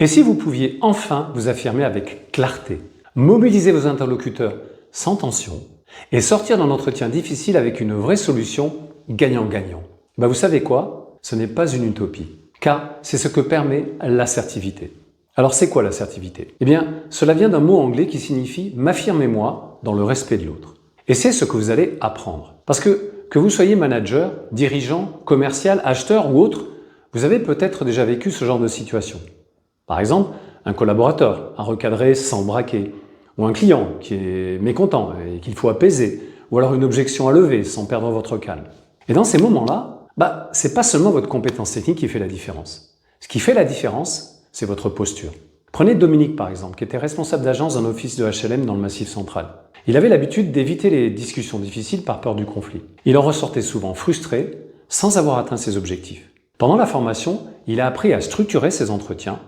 Et si vous pouviez enfin vous affirmer avec clarté, mobiliser vos interlocuteurs sans tension et sortir d'un entretien difficile avec une vraie solution gagnant-gagnant. Vous savez quoi? Ce n'est pas une utopie, car c'est ce que permet l'assertivité. Alors c'est quoi l'assertivité? Cela vient d'un mot anglais qui signifie « m'affirmer moi dans le respect de l'autre ». Et c'est ce que vous allez apprendre. Parce que vous soyez manager, dirigeant, commercial, acheteur ou autre, vous avez peut-être déjà vécu ce genre de situation. Par exemple, un collaborateur à recadrer sans braquer, ou un client qui est mécontent et qu'il faut apaiser, ou alors une objection à lever sans perdre votre calme. Et dans ces moments-là, c'est pas seulement votre compétence technique qui fait la différence. Ce qui fait la différence, c'est votre posture. Prenez Dominique par exemple, qui était responsable d'agence d'un office de HLM dans le Massif central. Il avait l'habitude d'éviter les discussions difficiles par peur du conflit. Il en ressortait souvent frustré, sans avoir atteint ses objectifs. Pendant la formation, il a appris à structurer ses entretiens,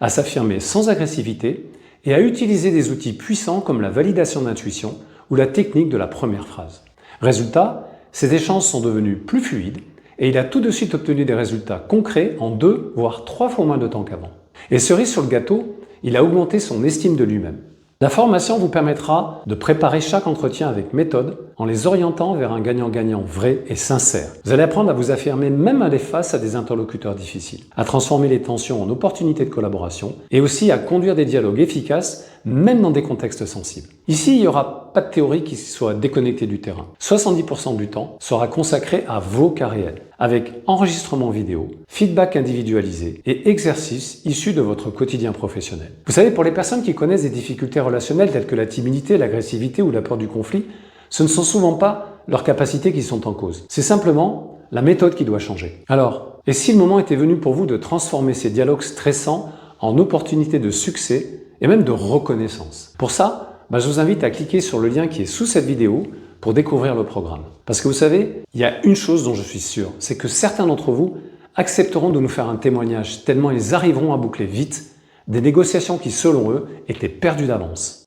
à s'affirmer sans agressivité et à utiliser des outils puissants comme la validation d'intuition ou la technique de la première phrase. Résultat, ses échanges sont devenus plus fluides et il a tout de suite obtenu des résultats concrets en 2 voire 3 fois moins de temps qu'avant. Et cerise sur le gâteau, il a augmenté son estime de lui-même. La formation vous permettra de préparer chaque entretien avec méthode en les orientant vers un gagnant-gagnant vrai et sincère. Vous allez apprendre à vous affirmer même face à des interlocuteurs difficiles, à transformer les tensions en opportunités de collaboration et aussi à conduire des dialogues efficaces même dans des contextes sensibles. Ici, il n'y aura pas de théorie qui soit déconnectée du terrain. 70% du temps sera consacré à vos cas réels, avec enregistrement vidéo, feedback individualisé et exercices issus de votre quotidien professionnel. Vous savez, pour les personnes qui connaissent des difficultés relationnelles telles que la timidité, l'agressivité ou la peur du conflit, ce ne sont souvent pas leurs capacités qui sont en cause. C'est simplement la méthode qui doit changer. Alors, et si le moment était venu pour vous de transformer ces dialogues stressants en opportunités de succès et même de reconnaissance? Pour ça, je vous invite à cliquer sur le lien qui est sous cette vidéo pour découvrir le programme. Parce que vous savez, il y a une chose dont je suis sûr, c'est que certains d'entre vous accepteront de nous faire un témoignage tellement ils arriveront à boucler vite des négociations qui, selon eux, étaient perdues d'avance.